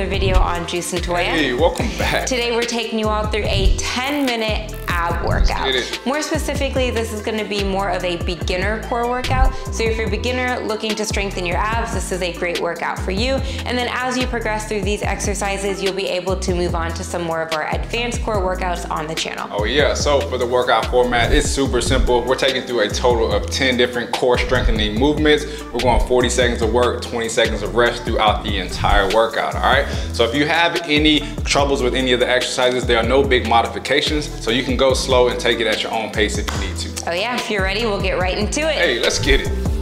another video on Juice and Toya. Hey, welcome back. Today we're taking you all through a 10-minute ab workout. More specifically, this is gonna be more of a beginner core workout. So if you're a beginner looking to strengthen your abs, this is a great workout for you. And then as you progress through these exercises, you'll be able to move on to some more of our advanced core workouts on the channel. Oh yeah, so for the workout format, it's super simple. We're taking through a total of 10 different core strengthening movements. We're going 40 seconds of work, 20 seconds of rest throughout the entire workout, all right? So if you have any troubles with any of the exercises, there are no big modifications, so you can go slow and take it at your own pace if you need to. Oh yeah, if you're ready, we'll get right into it. Hey, let's get it.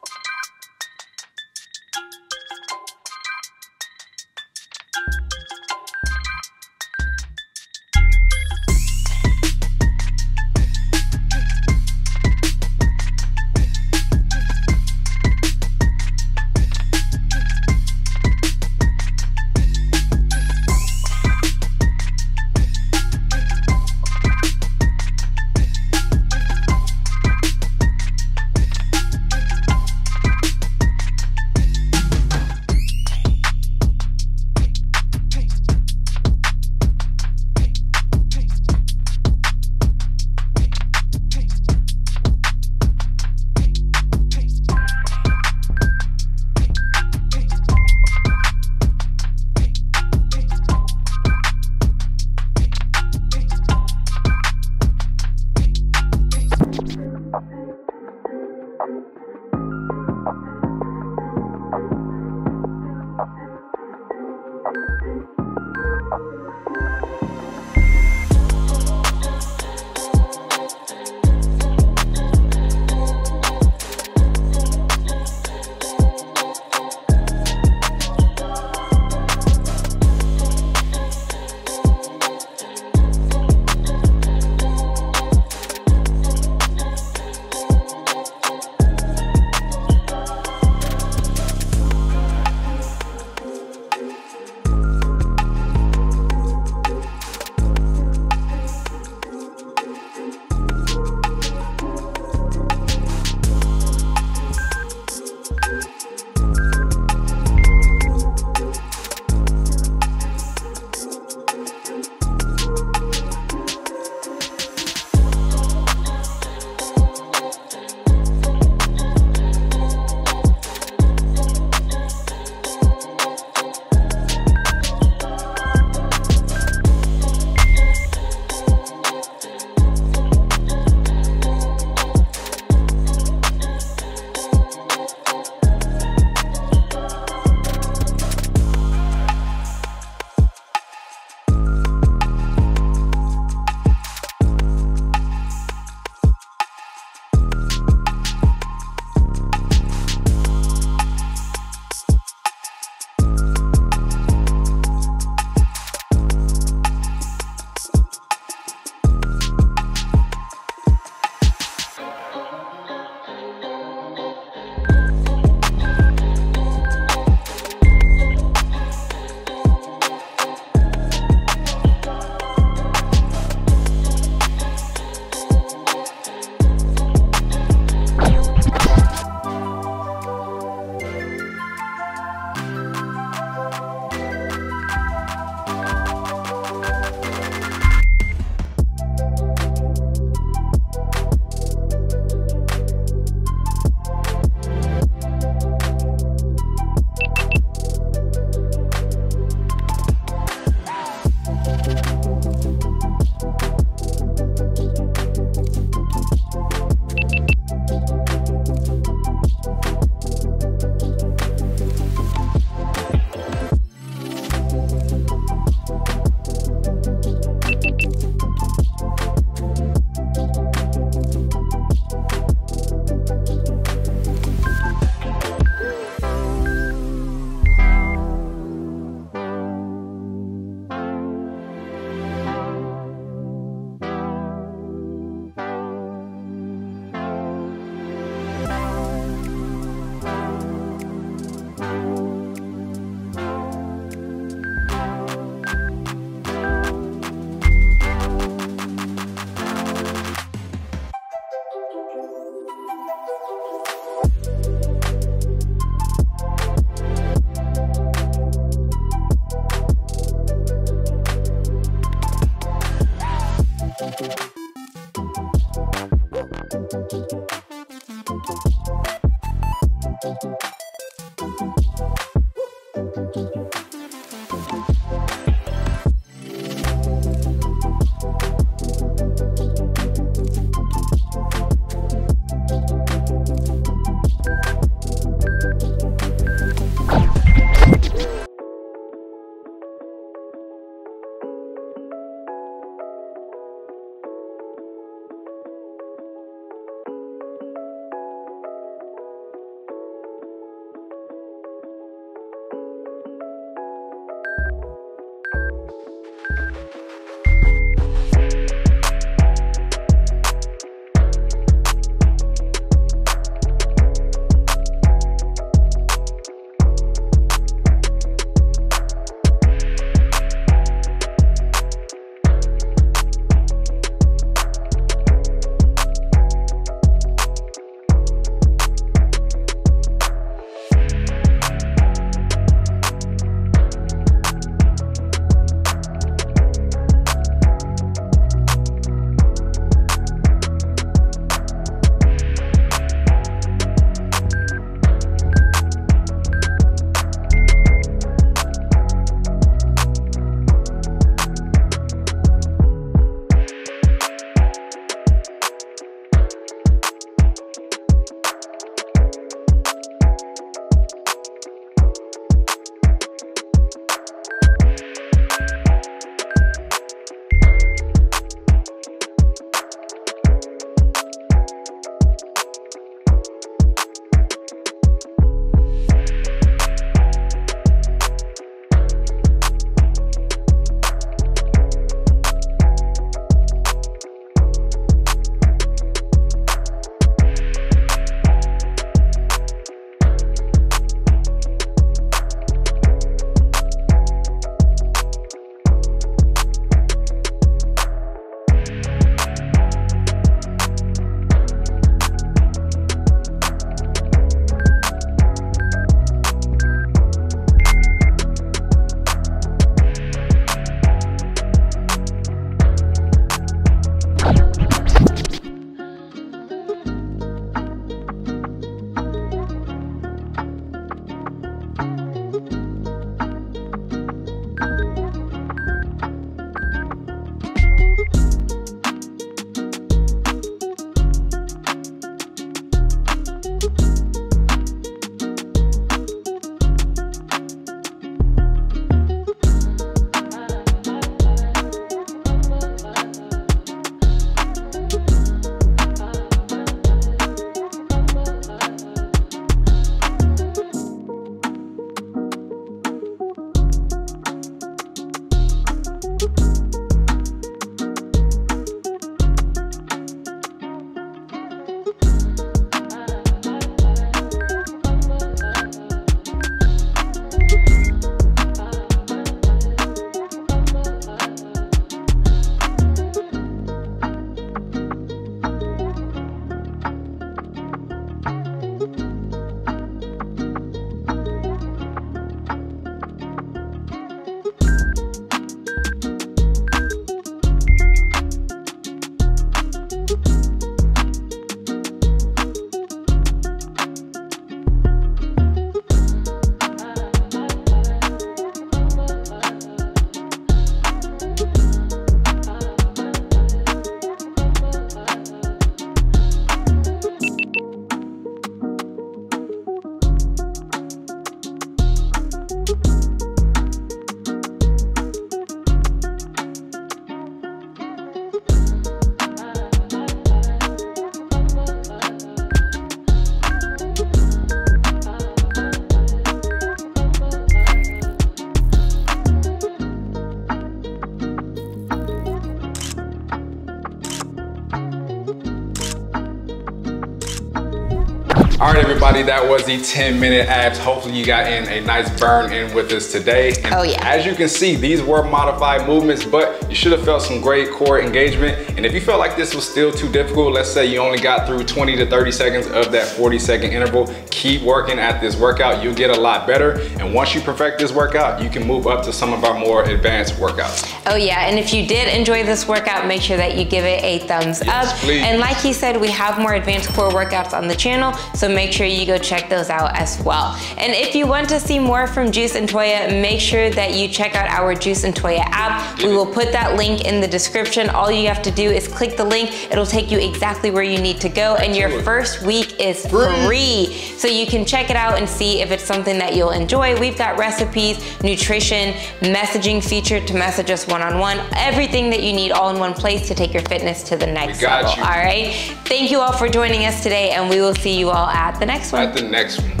All right, everybody, that was the 10-minute abs. Hopefully you got in a nice burn in with us today. And oh yeah. As you can see, these were modified movements, but you should have felt some great core engagement. And if you felt like this was still too difficult, let's say you only got through 20 to 30 seconds of that 40-second interval, keep working at this workout. You'll get a lot better. And once you perfect this workout, you can move up to some of our more advanced workouts. Oh yeah, and if you did enjoy this workout, make sure that you give it a thumbs up. Please. And like he said, we have more advanced core workouts on the channel, so make sure you go check those out as well. And if you want to see more from Juice and Toya, make sure that you check out our Juice and Toya app. We will put that link in the description. All you have to do is click the link. It'll take you exactly where you need to go, and your first week is free. So you can check it out and see if it's something that you'll enjoy. We've got recipes, nutrition, messaging feature to message us one-on-one, everything that you need all in one place to take your fitness to the next level. All right. Thank you all for joining us today, and we will see you all at the next one.